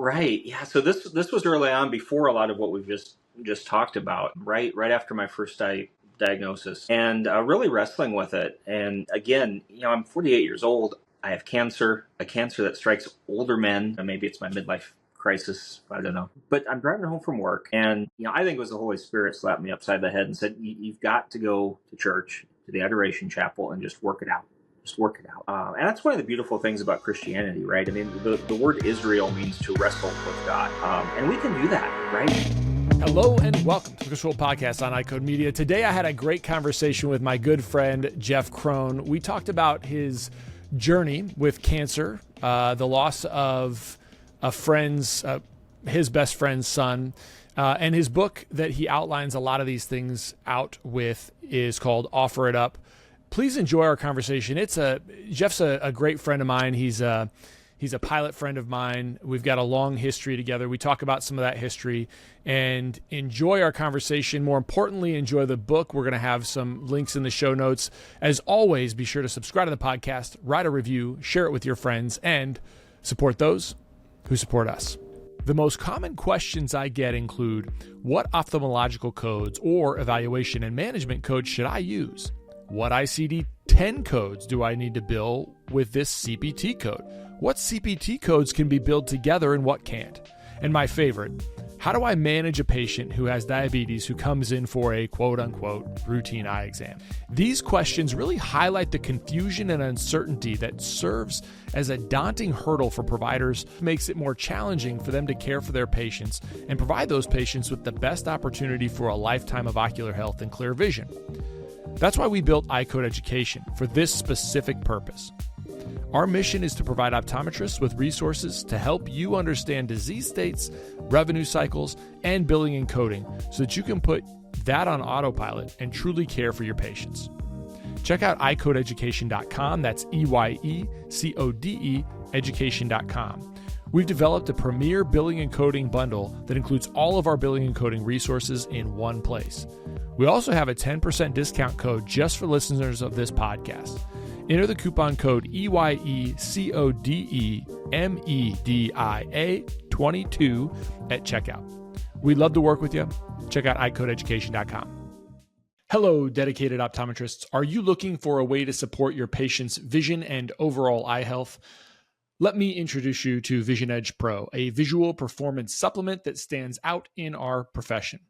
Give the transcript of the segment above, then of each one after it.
Right. Yeah. So this was early on, before a lot of what we've just talked about. Right after my first diagnosis, and really wrestling with it. And again, I'm 48 years old. I have cancer, a cancer that strikes older men. And maybe it's my midlife crisis. I don't know. But I'm driving home from work, and I think it was the Holy Spirit slapped me upside the head and said, "You've got to go to church, to the Adoration Chapel, and just work it out." Just work it out. And that's one of the beautiful things about Christianity, right? I mean, the word Israel means to wrestle with God. And we can do that, right? Hello and welcome to the Control Podcast on iCode Media. Today I had a great conversation with my good friend, Jeff Crone. We talked about his journey with cancer, the loss of his best friend's son, and his book that he outlines a lot of these things out with is called Offer It Up. Please enjoy our conversation. Jeff's a great friend of mine. He's a pilot friend of mine. We've got a long history together. We talk about some of that history and enjoy our conversation. More importantly, enjoy the book. We're going to have some links in the show notes. As always, be sure to subscribe to the podcast, write a review, share it with your friends, and support those who support us. The most common questions I get include, what ophthalmological codes or evaluation and management codes should I use? What ICD-10 codes do I need to bill with this CPT code? What CPT codes can be billed together and what can't? And my favorite, how do I manage a patient who has diabetes who comes in for a quote-unquote routine eye exam? These questions really highlight the confusion and uncertainty that serves as a daunting hurdle for providers, makes it more challenging for them to care for their patients and provide those patients with the best opportunity for a lifetime of ocular health and clear vision. That's why we built iCode Education, for this specific purpose. Our mission is to provide optometrists with resources to help you understand disease states, revenue cycles, and billing and coding so that you can put that on autopilot and truly care for your patients. Check out iCodeEducation.com. That's EYECODE education.com. We've developed a premier billing and coding bundle that includes all of our billing and coding resources in one place. We also have a 10% discount code just for listeners of this podcast. Enter the coupon code EYECODEMEDIA22 at checkout. We'd love to work with you. Check out iCodeEducation.com. Hello, dedicated optometrists. Are you looking for a way to support your patient's vision and overall eye health? Let me introduce you to Vision Edge Pro, a visual performance supplement that stands out in our profession.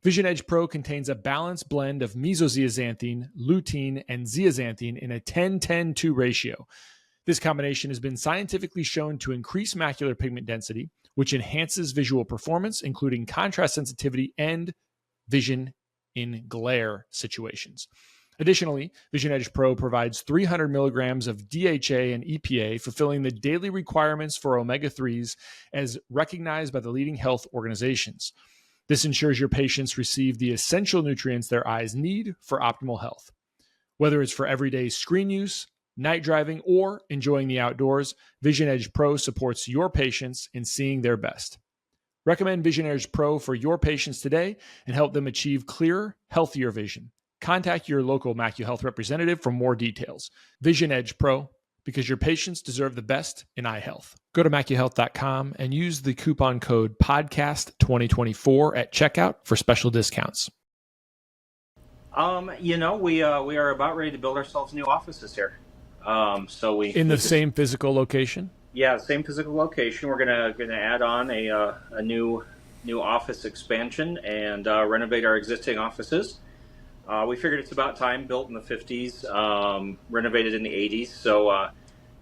Vision Edge Pro contains a balanced blend of mesozeaxanthine, lutein, and zeaxanthine in a 10-10-2 ratio. This combination has been scientifically shown to increase macular pigment density, which enhances visual performance, including contrast sensitivity and vision in glare situations. Additionally, Vision Edge Pro provides 300 milligrams of DHA and EPA, fulfilling the daily requirements for omega-3s as recognized by the leading health organizations. This ensures your patients receive the essential nutrients their eyes need for optimal health. Whether it's for everyday screen use, night driving, or enjoying the outdoors, Vision Edge Pro supports your patients in seeing their best. Recommend Vision Edge Pro for your patients today and help them achieve clearer, healthier vision. Contact your local Macu Health representative for more details. Vision Edge Pro, because your patients deserve the best in eye health. Go to macuhealth.com and use the coupon code podcast2024 at checkout for special discounts. We are about ready to build ourselves new offices here. In the same physical location? Yeah, same physical location. We're gonna add on a new office expansion and renovate our existing offices. We figured it's about time, built in the 50s, renovated in the 80s. So,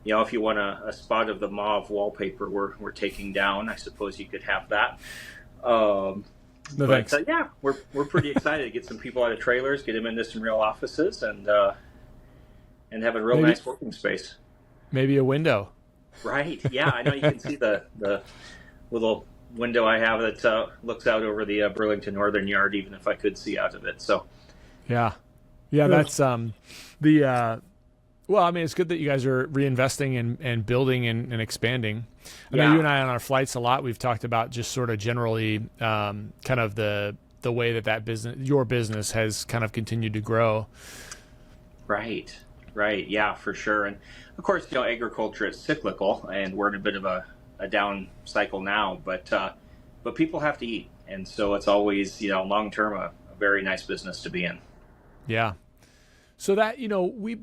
if you want a spot of the mauve wallpaper we're taking down, I suppose you could have that. Thanks. Yeah, we're pretty excited to get some people out of trailers, get them into some real offices, and have a real nice working space. Maybe a window. Right. Yeah, I know you can see the little window I have that looks out over the Burlington Northern Yard, even if I could see out of it. So. Yeah, that's well, I mean, it's good that you guys are reinvesting and building and expanding. I know you and I on our flights a lot, we've talked about just sort of generally kind of the way that your business has kind of continued to grow. Right. Yeah, for sure. And of course, agriculture is cyclical, and we're in a bit of a a down cycle now, but people have to eat, and so it's always, long term a very nice business to be in. Yeah. So that, we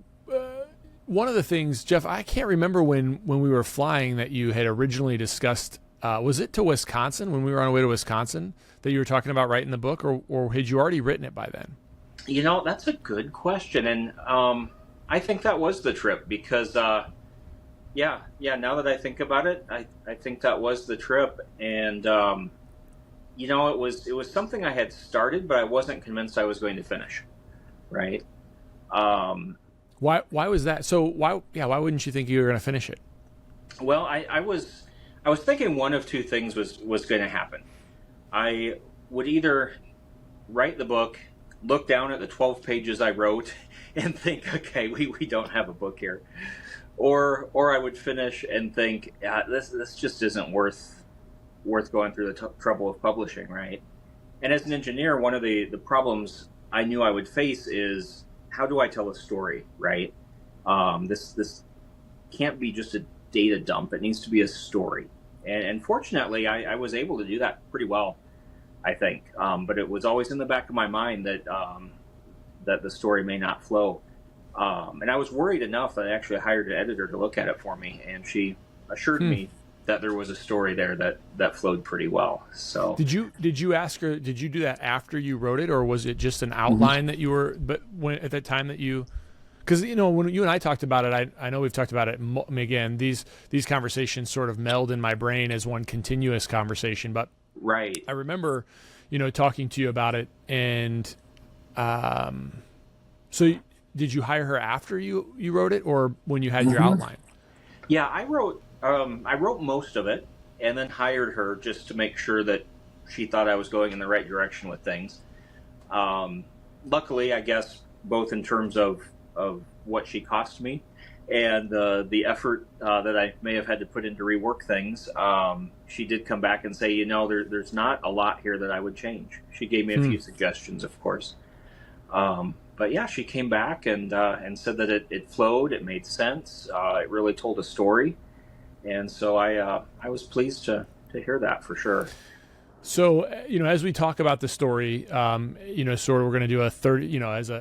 one of the things, Jeff, I can't remember when we were flying that you had originally discussed. Was it to Wisconsin, when we were on our way to Wisconsin, that you were talking about writing the book, or had you already written it by then? That's a good question, and I think that was the trip because, yeah. Now that I think about it, I think that was the trip, and it was something I had started, but I wasn't convinced I was going to finish. Right. Why was that? So why wouldn't you think you were going to finish it? Well, I was thinking one of two things was going to happen. I would either write the book, look down at the 12 pages I wrote, and think, okay, we don't have a book here, or I would finish and think, this just isn't worth going through the trouble of publishing, right? And as an engineer, one of the problems I knew I would face is, how do I tell a story, right? This can't be just a data dump. It needs to be a story. And fortunately, I was able to do that pretty well, I think. But it was always in the back of my mind that the story may not flow. And I was worried enough that I actually hired an editor to look at it for me, and she assured me that there was a story there that flowed pretty well. So did you ask her? Did you do that after you wrote it, or was it just an outline that you were? But when at that time that you, because when you and I talked about it, I know we've talked about it again. These conversations sort of meld in my brain as one continuous conversation. But right, I remember, talking to you about it, and so did you hire her after you wrote it, or when you had your outline? Yeah, I wrote most of it, and then hired her just to make sure that she thought I was going in the right direction with things. Luckily, I guess, both in terms of what she cost me and the effort that I may have had to put in to rework things, she did come back and say, there's not a lot here that I would change. She gave me a few suggestions, of course. But yeah, she came back and said that it flowed, it made sense, it really told a story. And so I was pleased to hear that, for sure. So, as we talk about the story, sort of we're going to do a 30,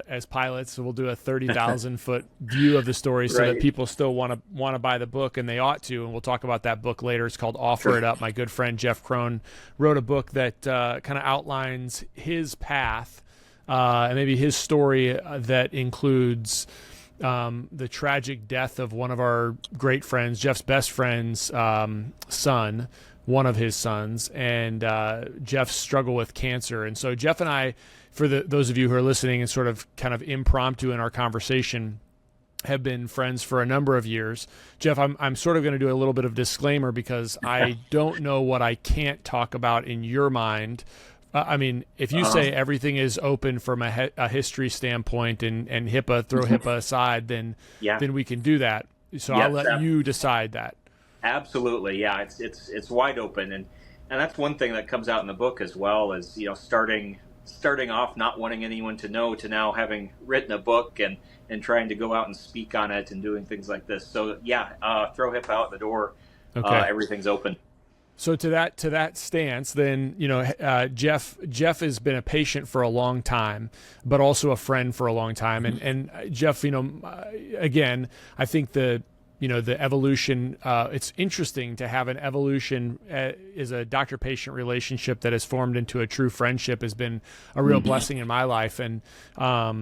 as pilots, so we'll do a 30,000 foot view of the story so that people still want to buy the book, and they ought to. And we'll talk about that book later. It's called Offer It Up. My good friend Jeff Crone wrote a book that kind of outlines his path and maybe his story that includes the tragic death of one of our great friends, Jeff's best friend's son, one of his sons, and Jeff's struggle with cancer. And so Jeff and I, for those of you who are listening and sort of kind of impromptu in our conversation, have been friends for a number of years. Jeff, I'm sort of going to do a little bit of disclaimer because I don't know what I can't talk about in your mind. I mean, if you say everything is open from a history standpoint and HIPAA, throw HIPAA aside, then we can do that. So I'll let you decide that. Absolutely, yeah. It's wide open, and that's one thing that comes out in the book as well, is starting off not wanting anyone to know, to now having written a book and trying to go out and speak on it and doing things like this. So throw HIPAA out the door. Okay. Everything's open. So to that stance, then Jeff has been a patient for a long time, but also a friend for a long time. And Jeff, again, I think the evolution. It's interesting to have an evolution is a doctor-patient relationship that has formed into a true friendship. Has been a real blessing in my life, and a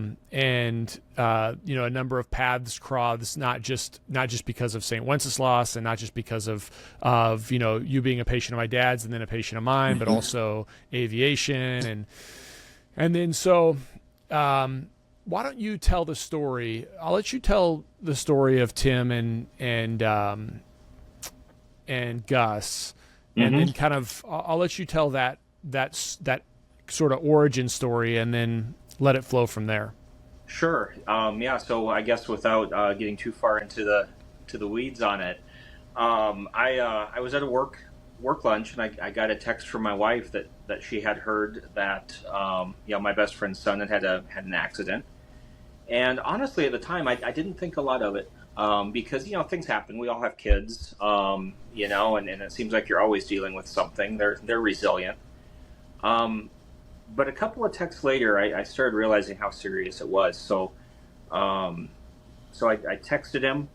number of paths crossed, not just because of St. Wenceslas, and not just because of you being a patient of my dad's and then a patient of mine, but also aviation and then so. Why don't you tell the story? I'll let you tell the story of Tim and Gus, and then kind of I'll let you tell that sort of origin story, and then let it flow from there. Sure. So I guess without getting too far into the weeds on it, I was at a work lunch, and I got a text from my wife that she had heard that my best friend's son had an accident. And honestly, at the time, I didn't think a lot of it. because things happen. We all have kids, and it seems like you're always dealing with something. They're resilient. Um, but a couple of texts later, I started realizing how serious it was. Um, so I texted him.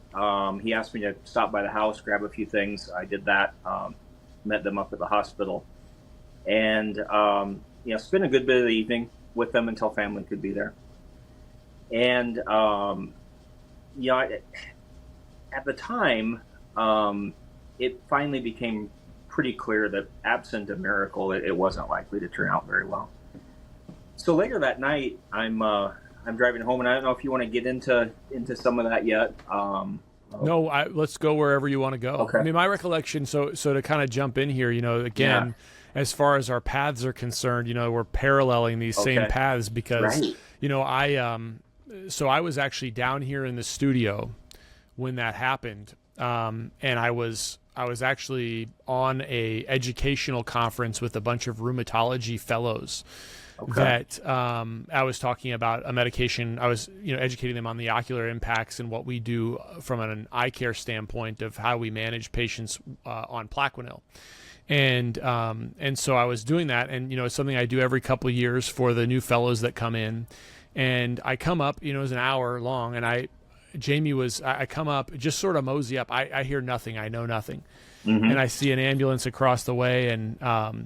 He asked me to stop by the house, grab a few things. I did that. Met them up at the hospital, and spent a good bit of the evening with them until family could be there. And at the time, it finally became pretty clear that absent a miracle, it wasn't likely to turn out very well. So later that night, I'm driving home, and I don't know if you want to get into some of that yet. No, let's go wherever you want to go. Okay. I mean, my recollection. So to kind of jump in here, again, as far as our paths are concerned, we're paralleling these same paths because, right. I was actually down here in the studio when that happened, and I was actually on a educational conference with a bunch of rheumatology fellows. That I was talking about a medication. I was, educating them on the ocular impacts and what we do from an eye care standpoint of how we manage patients on Plaquenil. And so I was doing that, and it's something I do every couple of years for the new fellows that come in. And I come up, it was an hour long, and I come up, just sort of mosey up. I hear nothing. I know nothing. Mm-hmm. And I see an ambulance across the way, and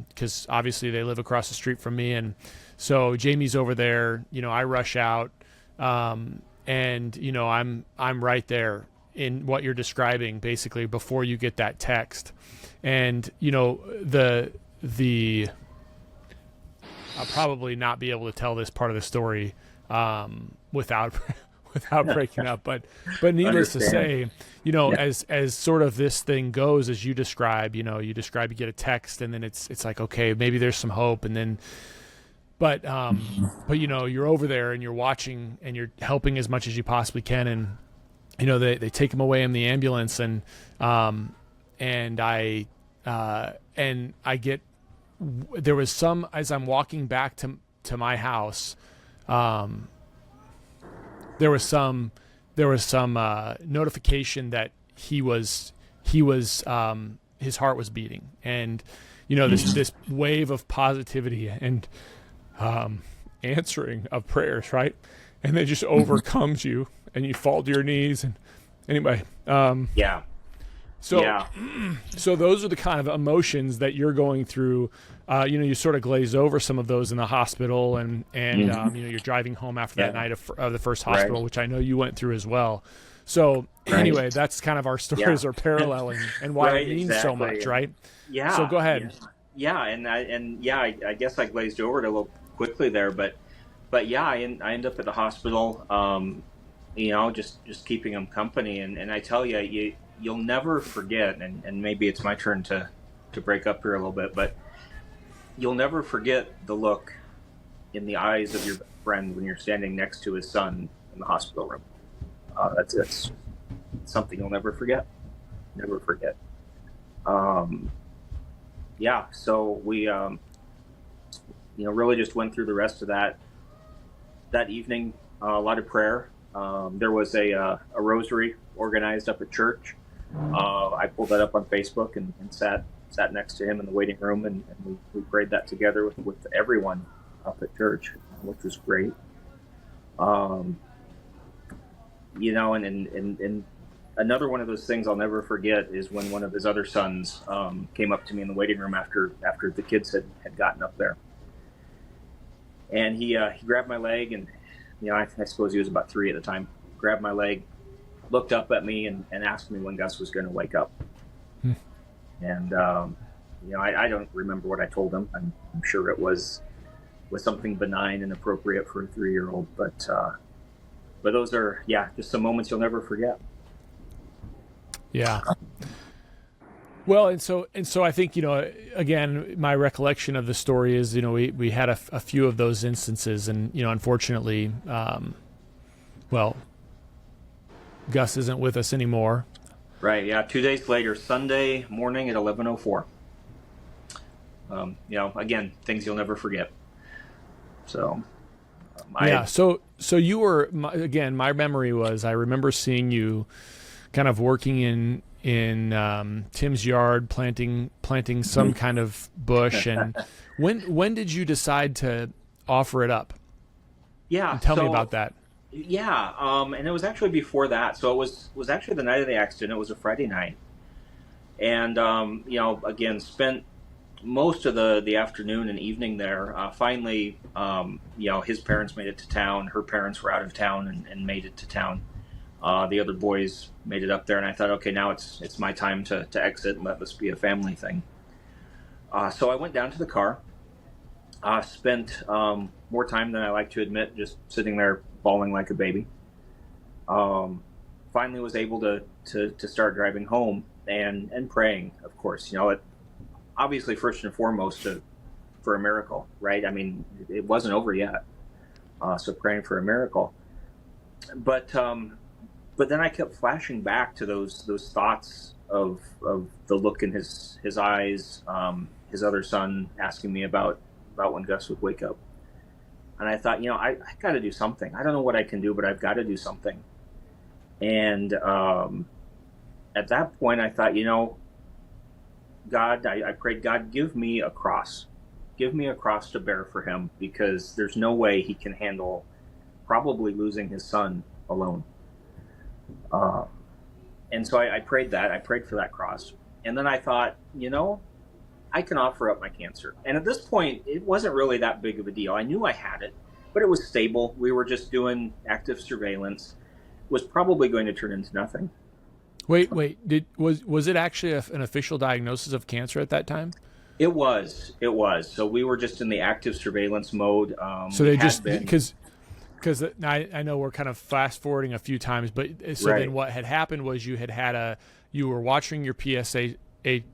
because obviously they live across the street from me, and so Jamie's over there. I rush out, and I'm right there in what you're describing, basically before you get that text, and the I'll probably not be able to tell this part of the story without breaking up, but needless to say, as sort of this thing goes, as you describe, you get a text, and then it's like, okay, maybe there's some hope, and then, but you're over there and you're watching and you're helping as much as you possibly can, and they take him away in the ambulance, and I get, there was some, as I'm walking back to my house, there was some notification that he was his heart was beating, and this wave of positivity and answering of prayers, right? And it just overcomes you, and you fall to your knees. And anyway, so those are the kind of emotions that you're going through. You sort of glaze over some of those in the hospital, and you're driving home after that night of the first hospital, right, which I know you went through as well. So anyway, that's kind of our stories are paralleling, and why it means so much, right? Yeah. So go ahead. Yeah, I guess I glazed over it a little quickly there, but I end up at the hospital, just keeping them company, and I tell you, you'll never forget, and maybe it's my turn to break up here a little bit, but you'll never forget the look in the eyes of your friend when you're standing next to his son in the hospital room. That's something you'll never forget. Never forget. So we, really just went through the rest of that evening. A lot of prayer. There was a rosary organized up at church. I pulled that up on Facebook and sat next to him in the waiting room, and we prayed that together with everyone up at church, which was great. And another one of those things I'll never forget is when one of his other sons came up to me in the waiting room after the kids had gotten up there, and he grabbed my leg, and I suppose he was about 3 at the time. Grabbed my leg, looked up at me, and asked me when Gus was going to wake up. And I don't remember what I told him. I'm sure it was something benign and appropriate for a 3-year-old, but those are just some moments you'll never forget. Yeah. Well, and so I think, again, my recollection of the story is, we had a few of those instances, and, unfortunately, Gus isn't with us anymore. Right. Yeah. 2 days later, Sunday morning at 11:04. Again, things you'll never forget. So, So you were, again, my memory was, I remember seeing you kind of working in Tim's yard, planting some kind of bush. And when did you decide to offer it up? Yeah, And tell me about that. Yeah, and it was actually before that. So it was actually the night of the accident. It was a Friday night, and again, spent most of the afternoon and evening there. Finally, his parents made it to town. Her parents were out of town and made it to town. The other boys made it up there, and I thought, okay, now it's my time to exit and let this be a family thing. So I went down to the car. Spent more time than I like to admit just sitting there bawling like a baby. Finally was able to start driving home and praying, of course. Obviously first and foremost for a miracle, right? I mean, it wasn't over yet. So praying for a miracle. But then I kept flashing back to those thoughts of the look in his eyes, his other son asking me about when Gus would wake up. And I thought, I got to do something. I don't know what I can do, but I've got to do something. And at that point, I thought, God, I prayed, God, give me a cross. Give me a cross to bear for him, because there's no way he can handle probably losing his son alone. And so I prayed that. I prayed for that cross. And then I thought, I can offer up my cancer. And at this point, it wasn't really that big of a deal. I knew I had it, but it was stable. We were just doing active surveillance. It was probably going to turn into nothing. Wait, was it actually an official diagnosis of cancer at that time? It was. So we were just in the active surveillance mode. So they just, because I know we're kind of fast forwarding a few times, but so right. Then what had happened was you were watching your PSA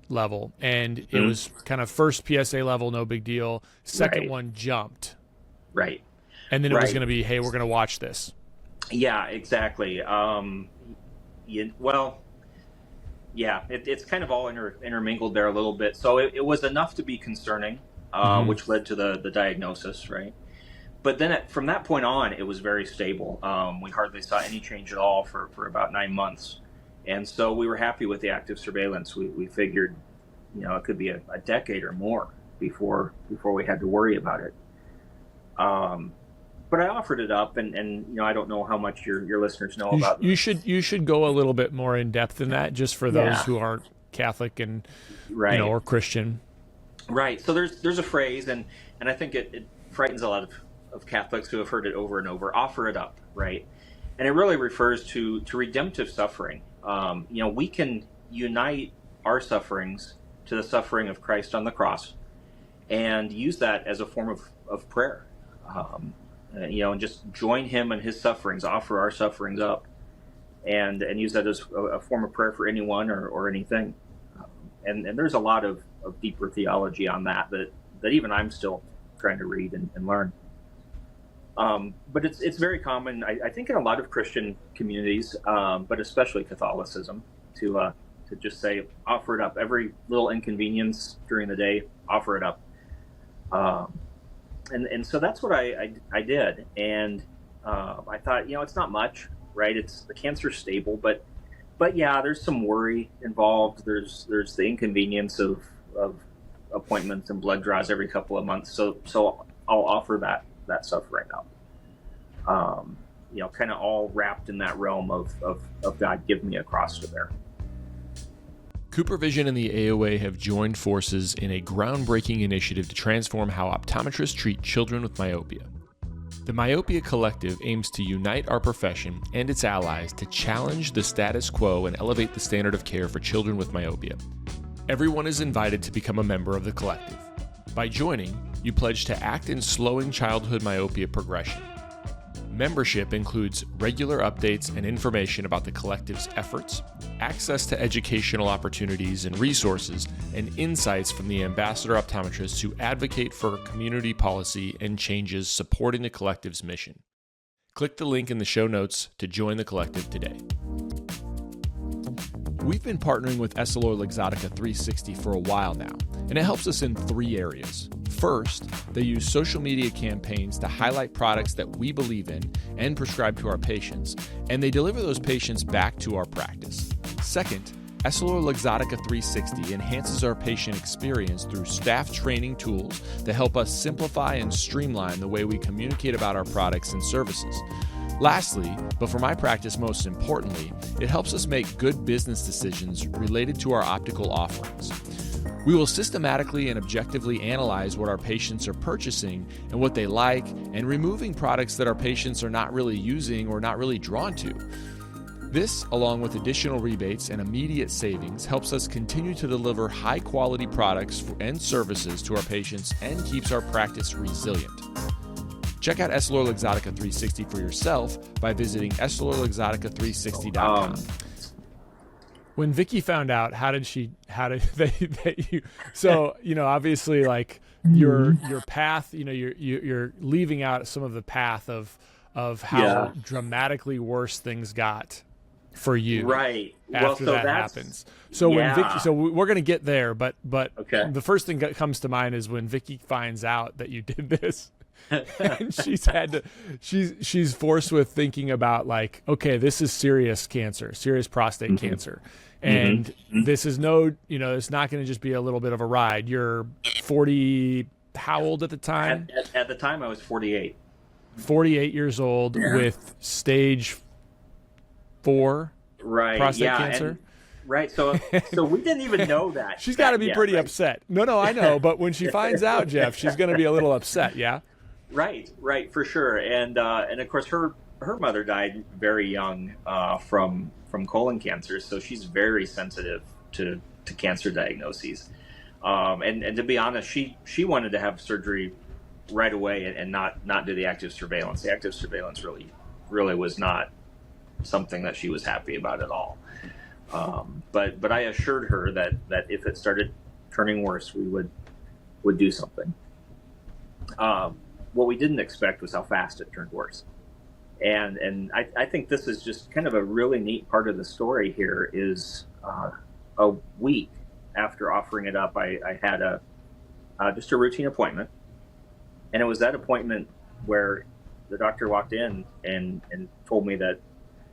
level, and it was kind of first PSA level, no big deal. Second right. one jumped. Right. And then it was going to be, hey, we're going to watch this. Yeah, exactly. It's kind of all intermingled there a little bit. So it was enough to be concerning, which led to the diagnosis, right? But then from that point on, it was very stable. We hardly saw any change at all for about 9 months. And so we were happy with the active surveillance. We figured, it could be a decade or more before we had to worry about it. But I offered it up, and I don't know how much your listeners know about this. You should go a little bit more in depth in that, just for those who aren't Catholic and right. Or Christian. Right. So there's a phrase, and I think it frightens a lot of Catholics who have heard it over and over. Offer it up, right? And it really refers to redemptive suffering. We can unite our sufferings to the suffering of Christ on the cross, and use that as a form of prayer. And just join him in his sufferings, offer our sufferings up, and use that as a form of prayer for anyone or anything. And there's a lot of deeper theology on that even I'm still trying to read and learn. But it's very common, I think, in a lot of Christian communities, but especially Catholicism, to just say, offer it up. Every little inconvenience during the day, offer it up. And so that's what I did. And I thought, it's not much, right? The cancer's stable, but yeah, there's some worry involved. There's the inconvenience of appointments and blood draws every couple of months. So I'll offer that suffering up. Kind of all wrapped in that realm of God, give me a cross to bear. Cooper Vision and the AOA have joined forces in a groundbreaking initiative to transform how optometrists treat children with myopia. The Myopia Collective aims to unite our profession and its allies to challenge the status quo and elevate the standard of care for children with myopia. Everyone is invited to become a member of the collective. By joining, you pledge to act in slowing childhood myopia progression. Membership includes regular updates and information about the collective's efforts, access to educational opportunities and resources, and insights from the ambassador optometrists who advocate for community policy and changes supporting the collective's mission. Click the link in the show notes to join the collective today. We've been partnering with Essilor Luxottica 360 for a while now, and it helps us in 3 areas. First, they use social media campaigns to highlight products that we believe in and prescribe to our patients, and they deliver those patients back to our practice. Second, EssilorLuxottica 360 enhances our patient experience through staff training tools that help us simplify and streamline the way we communicate about our products and services. Lastly, but for my practice most importantly, it helps us make good business decisions related to our optical offerings. We will systematically and objectively analyze what our patients are purchasing and what they like, and removing products that our patients are not really using or not really drawn to. This, along with additional rebates and immediate savings, helps us continue to deliver high-quality products and services to our patients and keeps our practice resilient. Check out EssilorLuxottica 360 for yourself by visiting EssilorLuxottica360.com. When Vicky found out, how did they so, obviously, like, your path, you're leaving out some of the path of how dramatically worse things got for you, right? After that happens. So when Vicky, so we're going to get there, but okay. The first thing that comes to mind is when Vicky finds out that you did this, and she's forced with thinking about, like, okay, this is serious cancer, serious prostate cancer, and this is it's not going to just be a little bit of a ride. You're 40, how old at the time? At the time, I was 48. 48 years old with stage 4 prostate cancer. Right. So we didn't even know that. She's got to be pretty upset. No, I know. But when she finds out, Jeff, she's going to be a little upset. Yeah. Right, for sure. And of course, her mother died very young from colon cancer, so she's very sensitive to cancer diagnoses. And to be honest, she wanted to have surgery right away and not do the active surveillance. The active surveillance really was not something that she was happy about at all. But I assured her that if it started turning worse, we would do something. What we didn't expect was how fast it turned worse. And I think this is just kind of a really neat part of the story here is a week after offering it up, I had just a routine appointment. And it was that appointment where the doctor walked in and told me that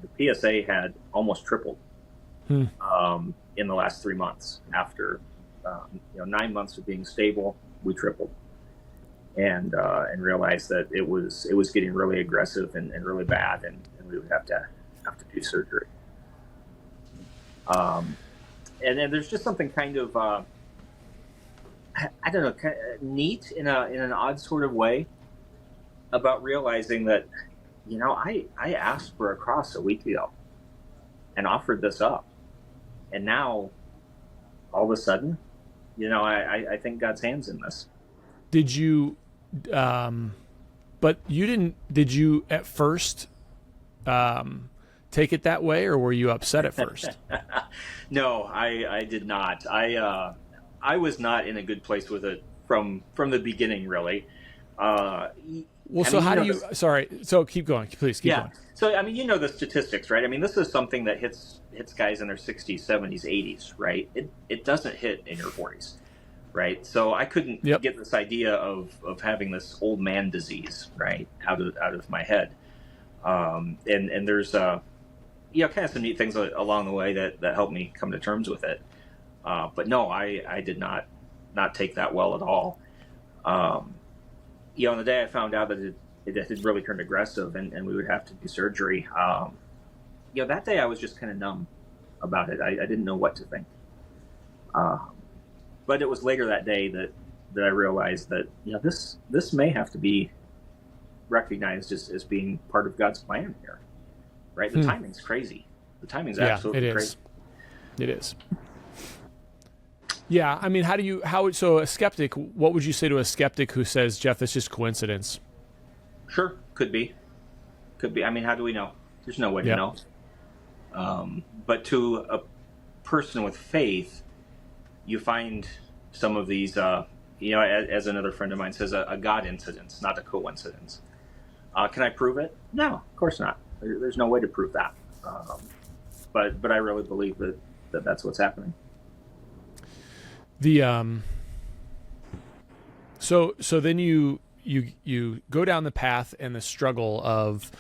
the PSA had almost tripled in the last 3 months. After 9 months of being stable, we tripled. And realized that it was getting really aggressive and really bad, and we would have to do surgery. And then there's just something kind of I don't know, kind of neat in an odd sort of way about realizing that I asked for a cross a week ago and offered this up, and now all of a sudden, I think God's hand's in this. Did you? But you didn't. Did you at first take it that way, or were you upset at first? No, I did not. I was not in a good place with it from the beginning, really. Sorry. So keep going, please. Keep going. So the statistics, right? This is something that hits guys in their 60s, 70s, 80s, right? It doesn't hit in your 40s. Right, so I couldn't get this idea of having this old man disease out of my head, and there's kind of some neat things along the way that helped me come to terms with it. But no, I did not take that well at all. On the day I found out that it had really turned aggressive and we would have to do surgery, that day I was just kind of numb about it. I didn't know what to think. But it was later that day that I realized that this may have to be recognized as being part of God's plan here, right? The timing's crazy. The timing's absolutely crazy. It is. Yeah, so a skeptic, what would you say to a skeptic who says, Jeff, it's just coincidence? Sure, could be. How do we know? There's no way to know. But to a person with faith, you find some of these, as another friend of mine says, a God incidence, not a coincidence. Can I prove it? No, of course not. There's no way to prove that. But I really believe that that's what's happening. So then you go down the path and the struggle of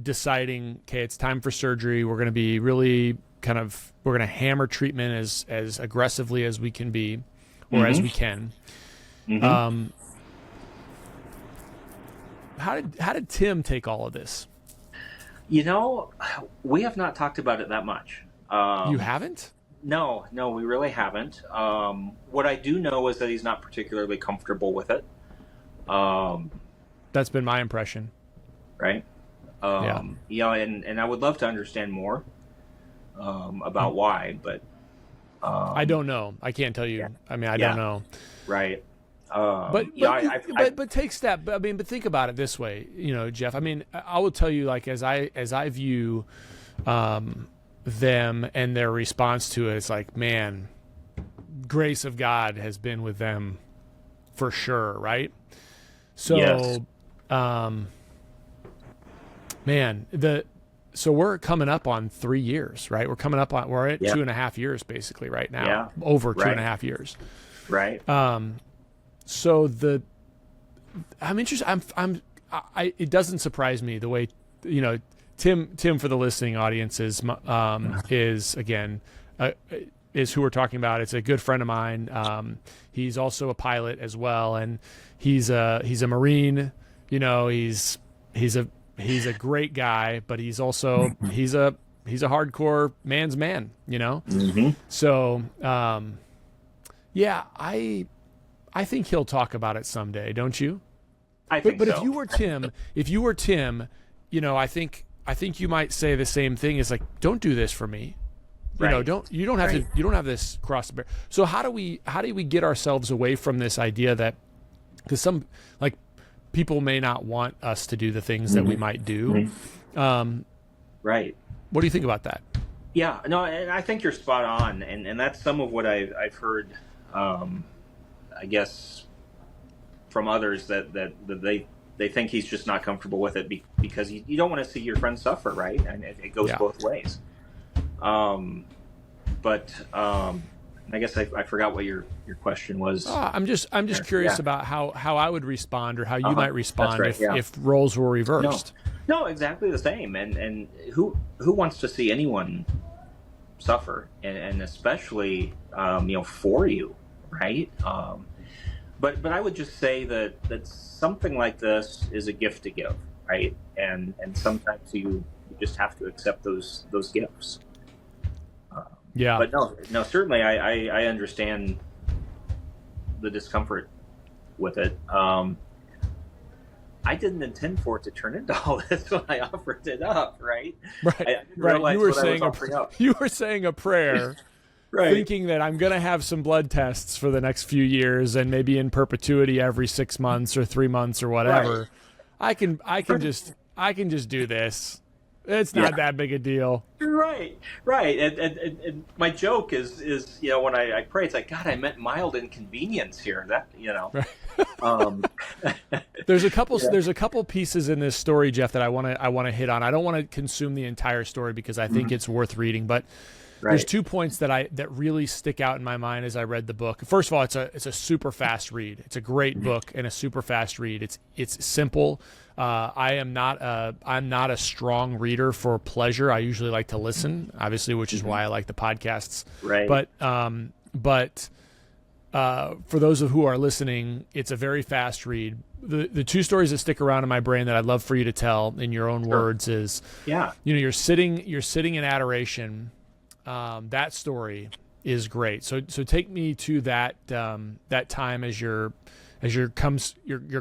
deciding, okay, it's time for surgery. We're going to be really we're going to hammer treatment as aggressively as we can be, or as we can. How did Tim take all of this? We have not talked about it that much. You haven't? No, we really haven't. What I do know is that he's not particularly comfortable with it. That's been my impression. Right? And I would love to understand more about why, but I don't know. I can't tell you. Yeah. I mean, I don't know. Right. But take step. But think about it this way, Jeff. I mean, I will tell you, like, as I view them and their response to it, it's like, man, grace of God has been with them for sure, right? So, yes. So we're coming up on 3 years, right? We're at 2.5 years basically right now. Yeah. Over 2.5 years. Right. So I'm interested. It doesn't surprise me the way, Tim for the listening audience is again, is who we're talking about. It's a good friend of mine. He's also a pilot as well. And he's a Marine, he's a great guy, but he's also, he's a hardcore man's man, So, I think he'll talk about it someday, don't you? I think so. But if you were Tim, I think you might say the same thing. Is like, don't do this for me. Right. You don't have this cross to bear. So how do we get ourselves away from this idea that, because some people may not want us to do the things that we might do. Right. What do you think about that? Yeah, no, and I think you're spot on, and that's some of what I've heard. I guess from others that they think he's just not comfortable with it because you don't want to see your friend suffer, right? And it goes both ways. But I guess I forgot what your question was. I'm just curious about how I would respond, or how you might respond if roles were reversed. No, exactly the same. And who wants to see anyone suffer, and especially for you, right? But I would just say that something like this is a gift to give, right? And sometimes you just have to accept those gifts. But no, certainly I understand the discomfort with it. I didn't intend for it to turn into all this when I offered it up, right? Right. You were saying a prayer. Right. Thinking that I'm going to have some blood tests for the next few years, and maybe in perpetuity every 6 months or 3 months or whatever. Right. I can just do this. It's not that big a deal. Right. And my joke is when I pray, it's like, God, I meant mild inconvenience here. That Right. There's a couple pieces in this story, Jeff, that I want to hit on. I don't want to consume the entire story because I think it's worth reading, but. Right. There's 2 points that really stick out in my mind as I read the book. First of all, it's a super fast read. It's a great book and a super fast read. It's simple. I'm not a strong reader for pleasure. I usually like to listen, obviously, which is why I like the podcasts. Right. But for those of who are listening, it's a very fast read. The 2 stories that stick around in my brain that I'd love for you to tell in your own words is, you're sitting in adoration. That story is great. So take me to that time as you're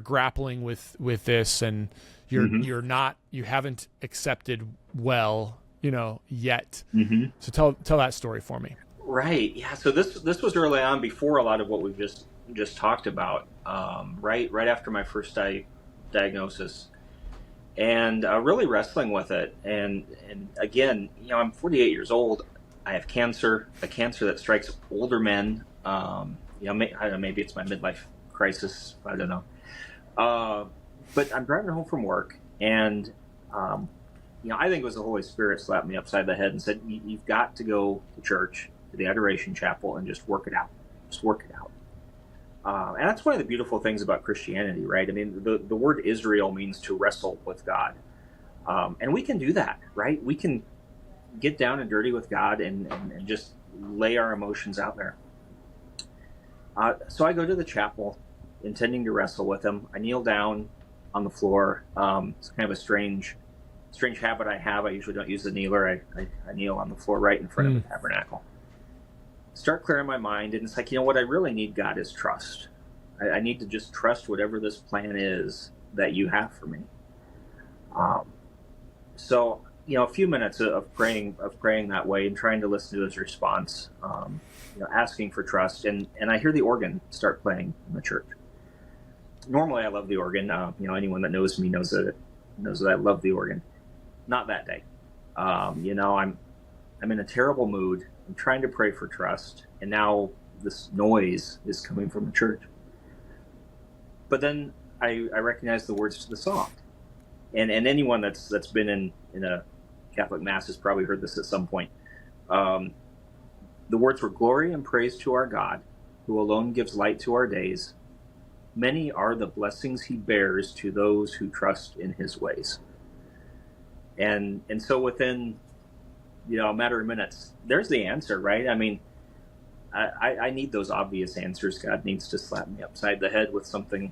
grappling with this, and you haven't accepted yet. So tell that story for me. Right. Yeah. So this was early on, before a lot of what we've just talked about. Right after my first diagnosis, and really wrestling with it. And again, I'm 48 years old. I have cancer, a cancer that strikes older men. I don't know, maybe it's my midlife crisis. I don't know. But I'm driving home from work, and I think it was the Holy Spirit slapped me upside the head and said, "You've got to go to church, to the Adoration Chapel, and just work it out. Just work it out." And that's one of the beautiful things about Christianity, right? I mean, the word Israel means to wrestle with God. And we can do that, right? We can get down and dirty with God and just lay our emotions out there. So I go to the chapel intending to wrestle with him. I kneel down on the floor. It's kind of a strange habit I have. I usually don't use the kneeler. I kneel on the floor right in front of the tabernacle. Start clearing my mind, and it's like, what I really need, God, is trust. I need to just trust whatever this plan is that you have for me. So a few minutes of praying that way and trying to listen to his response, asking for trust, and I hear the organ start playing in the church. Normally, I love the organ. Anyone that knows me knows that I love the organ. Not that day. I'm in a terrible mood. I'm trying to pray for trust, and now this noise is coming from the church. But then I recognize the words to the song, and anyone that's been in a Catholic Mass has probably heard this at some point. The words were, "Glory and praise to our God, who alone gives light to our days. Many are the blessings he bears to those who trust in his ways." And so within a matter of minutes, there's the answer, right? I mean, I need those obvious answers. God needs to slap me upside the head with something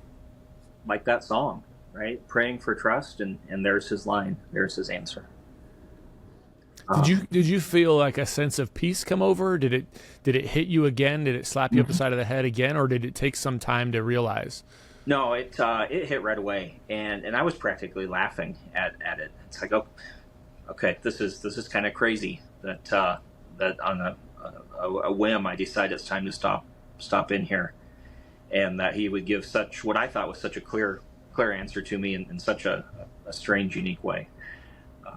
like that song, right? Praying for trust, and there's his line, there's his answer. Did you feel like a sense of peace come over? Did it hit you again? Did it slap you up the side of the head again, or did it take some time to realize? No, it hit right away, and I was practically laughing at it. It's like, oh, okay, this is kind of crazy that on a whim I decide it's time to stop in here, and that he would give such what I thought was such a clear answer to me in such a strange, unique way.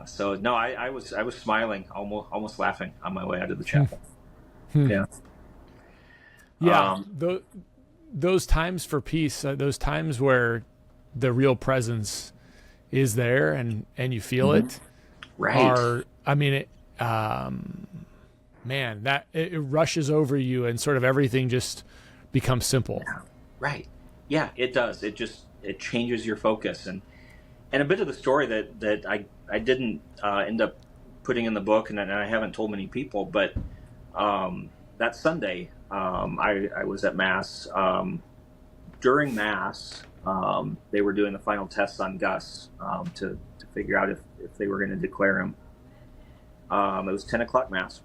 So no, I was smiling, almost laughing on my way out of the chapel. Yeah. Those times for peace, those times where the real presence is there and you feel it, right? That it rushes over you and sort of everything just becomes simple. Yeah. Right. Yeah, it does. It changes your focus, and a bit of the story that I didn't end up putting in the book, and I haven't told many people, but that Sunday I was at Mass. During Mass, they were doing the final tests on Gus to figure out if they were going to declare him. It was 10 o'clock Mass.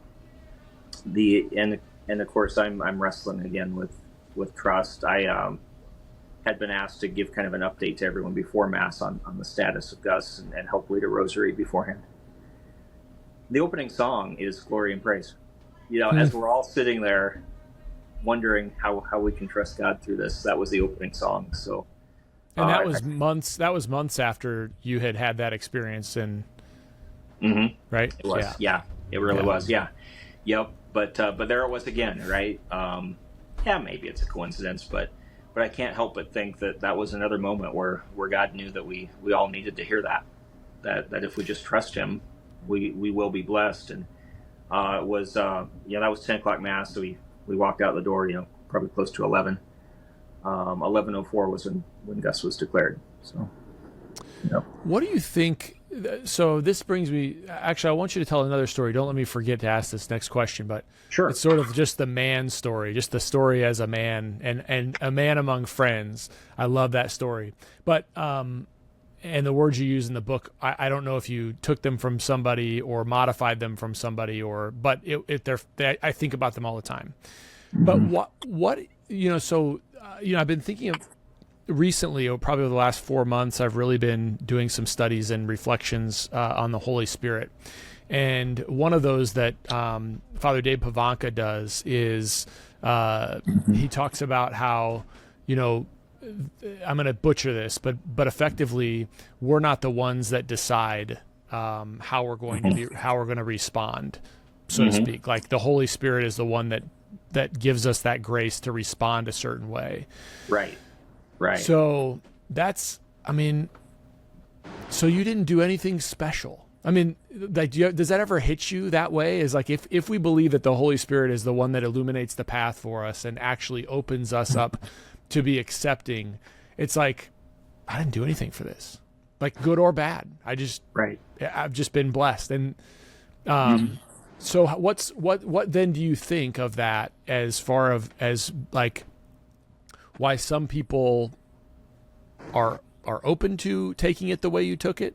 And of course I'm wrestling again with trust. I had been asked to give kind of an update to everyone before Mass on the status of Gus and help lead a rosary beforehand. The opening song is Glory and Praise. As we're all sitting there wondering how we can trust God through this, that was the opening song. So, and that was months after you had that experience, and right? It was, yeah, it really was, yeah, yep. But there it was again, right? Maybe it's a coincidence, but I can't help but think that was another moment where God knew that we all needed to hear that if we just trust Him, we will be blessed. And it was that was 10 o'clock Mass, so we walked out the door, probably close to 11. 11:04 was when Gus was declared. So, what do you think? So this brings me. Actually, I want you to tell another story. Don't let me forget to ask this next question. But sure, it's sort of just the man story, just the story as a man and a man among friends. I love that story. But and the words you use in the book, I don't know if you took them from somebody or modified them from somebody, but I think about them all the time. But what so I've been thinking of recently, or probably over the last 4 months, I've really been doing some studies and reflections on the Holy Spirit. And one of those that Father Dave Pavanka does is he talks about how, I'm going to butcher this, but effectively, we're not the ones that decide how we're going to respond, so to speak. Like the Holy Spirit is the one that gives us that grace to respond a certain way. Right. So so you didn't do anything special. Does that ever hit you that way? Is like if we believe that the Holy Spirit is the one that illuminates the path for us and actually opens us up to be accepting. It's like, I didn't do anything for this, like good or bad. I've just been blessed. And so what then do you think of that as far as like why some people are open to taking it the way you took it,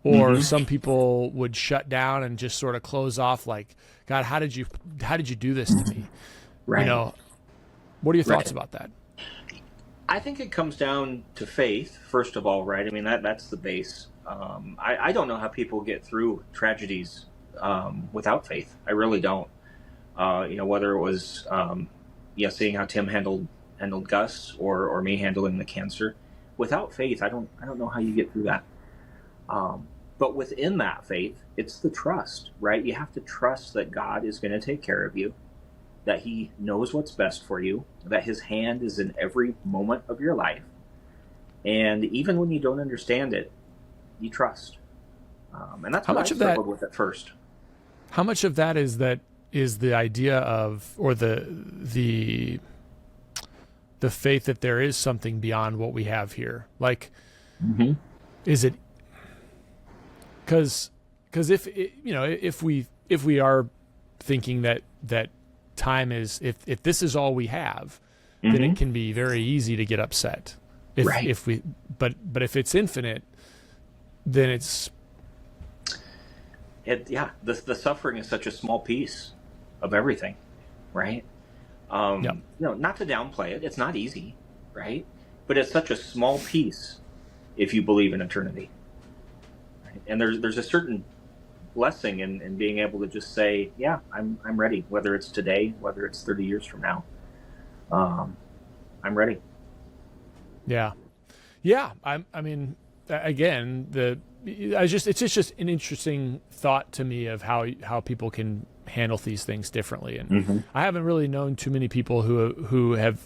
or some people would shut down and just sort of close off, like, God, how did you do this to me? Right. You know, what are your thoughts about that? I think it comes down to faith, first of all, right? I mean, that's the base. I don't know how people get through tragedies without faith. I really don't. Whether it was seeing how Tim handled Gus, or me handling the cancer. Without faith, I don't know how you get through that. But within that faith, it's the trust, right? You have to trust that God is going to take care of you, that he knows what's best for you, that his hand is in every moment of your life. And even when you don't understand it, you trust. And that's what I struggled with at first. How much of that is the idea of, or the faith that there is something beyond what we have here? Like, is it, because if we are thinking that time is, if this is all we have, then it can be very easy to get upset. But if it's infinite, then the suffering is such a small piece of everything, right? Not to downplay it, it's not easy, right? But it's such a small piece if you believe in eternity, right? And there's a certain blessing in being able to just say, yeah, I'm ready, whether it's today, whether it's 30 years from now. I'm ready. Yeah. I mean, again, it's just an interesting thought to me of how people can handle these things differently. And I haven't really known too many people who have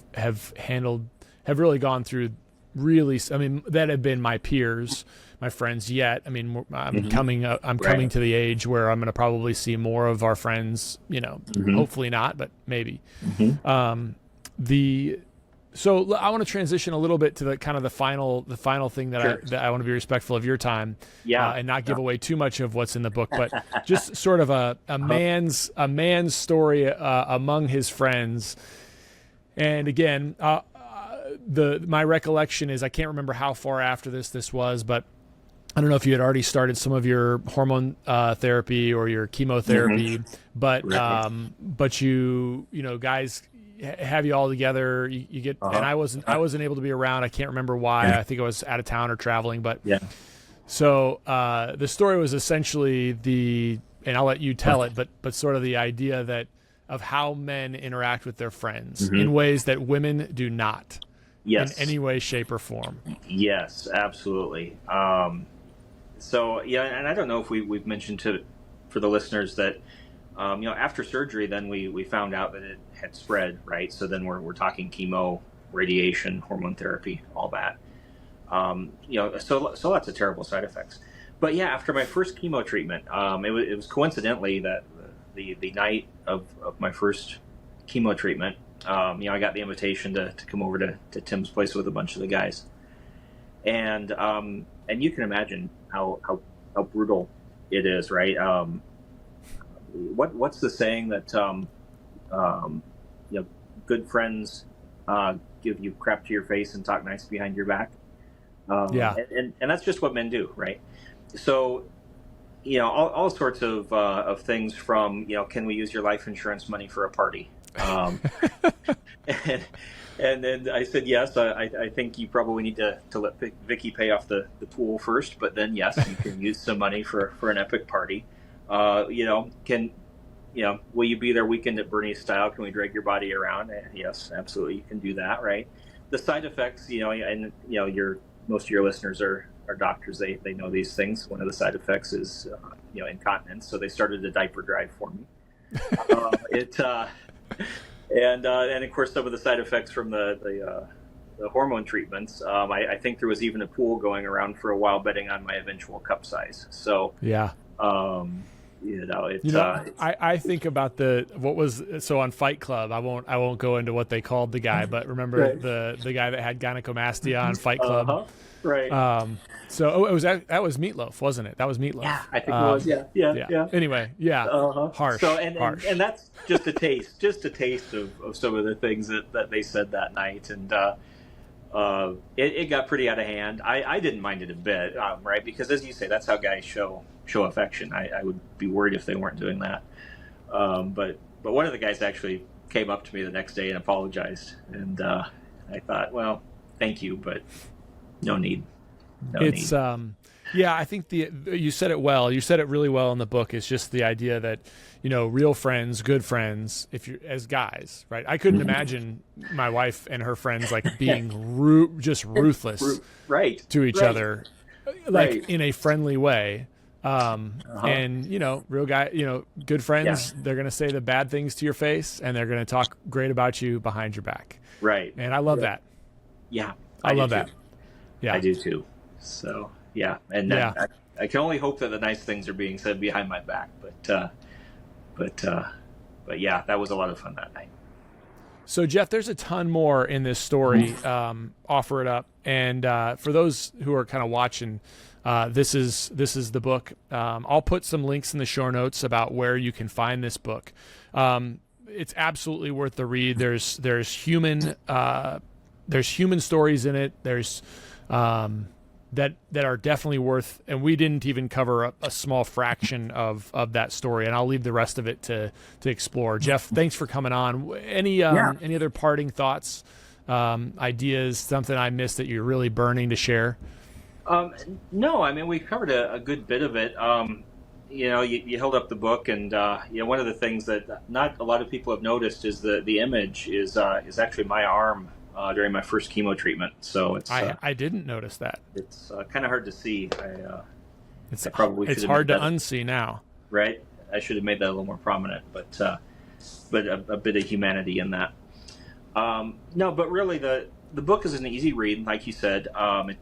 really gone through that have been my peers, my friends yet. I mean, I'm coming to the age where I'm going to probably see more of our friends, hopefully not, but maybe. So I want to transition a little bit to the final thing that I want to be respectful of your time, and not give away too much of what's in the book, but just sort of a man's story among his friends. And again, my recollection is, I can't remember how far after this was, but I don't know if you had already started some of your hormone therapy or your chemotherapy, but you guys have you all together. You get, and I wasn't able to be around. I can't remember why. I think I was out of town or traveling, but so the story was essentially and I'll let you tell it, but sort of the idea of how men interact with their friends in ways that women do not. In any way, shape, or form. Yes, absolutely. So and I don't know if we've mentioned for the listeners that after surgery, then we found out that it had spread, right? So then we're talking chemo, radiation, hormone therapy, all that. So lots of terrible side effects. But after my first chemo treatment, it was coincidentally that the night of my first chemo treatment, I got the invitation to come over to Tim's place with a bunch of the guys, and you can imagine how brutal it is, right? What's the saying that good friends give you crap to your face and talk nice behind your back? And that's just what men do, right? So all sorts of things from can we use your life insurance money for a party? And then I said, yes, I think you probably need to let Vicky pay off the pool first, but then yes, you can use some money for an epic party. Will you be there weekend at Bernie's style? Can we drag your body around? Yes, absolutely, you can do that, right? The side effects, and most of your listeners are doctors. They know these things. One of the side effects is incontinence, so they started a diaper drive for me. And of course, some of the side effects from the hormone treatments. I think there was even a pool going around for a while betting on my eventual cup size. So It's I think about on Fight Club. I won't go into what they called the guy, but remember right. the guy that had gynecomastia on Fight Club. Right. That was Meatloaf, wasn't it? That was Meatloaf. Yeah, I think it was. Yeah. Anyway, harsh. So harsh. and that's just a taste of some of the things that they said that night, and it got pretty out of hand. I didn't mind it a bit, right? Because as you say, that's how guys show affection. I would be worried if they weren't doing that. But one of the guys actually came up to me the next day and apologized, and I thought, well, thank you, but no need. I think you said it well. You said it really well in the book. It's just the idea that, real friends, good friends, if you're as guys, right? I couldn't imagine my wife and her friends like being just ruthless right. to each other, like in a friendly way. And real guy, good friends, they're going to say the bad things to your face and they're going to talk great about you behind your back. Right. And I love that. Yeah. I love that. Yeah. I do too. So, yeah. And I can only hope that the nice things are being said behind my back, but yeah, that was a lot of fun that night. So Jeff, there's a ton more in this story. Offer It Up. And, for those who are kind of watching, this is the book. I'll put some links in the show notes about where you can find this book. It's absolutely worth the read. There's human stories in it. There's that are definitely worth, and we didn't even cover a small fraction of that story, and I'll leave the rest of it to explore. Jeff, thanks for coming on. Any other parting thoughts, ideas, something I missed that you're really burning to share? No, I mean, we covered a good bit of it. You held up the book, and one of the things that not a lot of people have noticed is the image is actually my arm during my first chemo treatment. So it's I didn't notice that. It's kind of hard to see. It's hard to unsee now. Right, I should have made that a little more prominent, but a bit of humanity in that. No, but really the book is an easy read, like you said.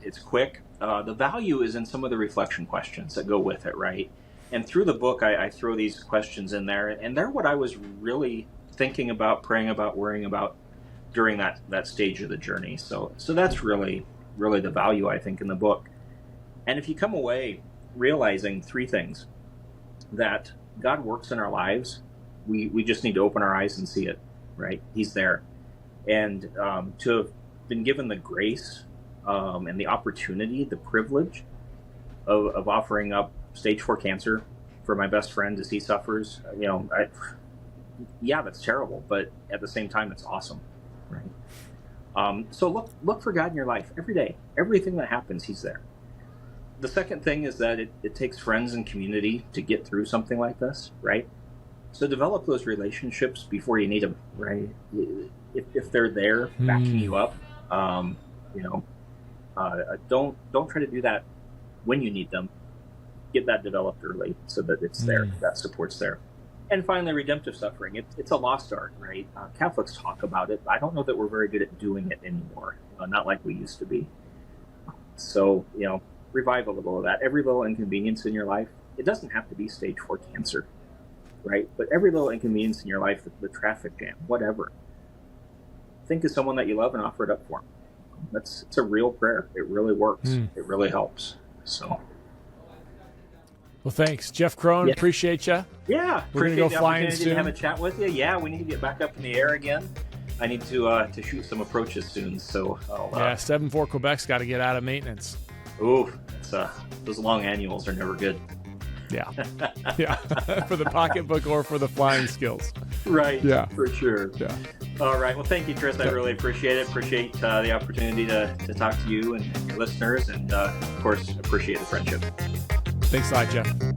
It's quick. The value is in some of the reflection questions that go with it, right? And through the book, I throw these questions in there, and they're what I was really thinking about, praying about, worrying about during that stage of the journey. So that's really, really the value, I think, in the book. And if you come away realizing three things: that God works in our lives, we just need to open our eyes and see it, right? He's there. And to have been given the grace and the opportunity, the privilege of offering up stage 4 cancer for my best friend as he suffers, that's terrible, but at the same time, it's awesome, right? So look for God in your life every day. Everything that happens, He's there. The second thing is that it takes friends and community to get through something like this, right? So develop those relationships before you need them, right? If they're there backing you up, don't try to do that when you need them. Get that developed early so that it's there, that support's there. And finally, redemptive suffering. It's a lost art, right? Catholics talk about it. I don't know that we're very good at doing it anymore, not like we used to be. So, revive a little of that. Every little inconvenience in your life, it doesn't have to be stage 4 cancer, right? But every little inconvenience in your life, the traffic jam, whatever, think of someone that you love and offer it up for them. It's a real prayer. It really works. It really helps. So. Well, thanks, Jeff Crone. Appreciate you. Yeah, we're gonna go flying soon. To have a chat with you. Yeah, we need to get back up in the air again. I need to shoot some approaches soon. So 7-4 Quebec's got to get out of maintenance. Ooh, those long annuals are never good. Yeah, yeah, for the pocketbook or for the flying skills. Right. Yeah, for sure. Yeah. All right. Well, thank you, Tris. I really appreciate it. Appreciate the opportunity to talk to you and your listeners, and of course, appreciate the friendship. Thanks a lot, Jeff.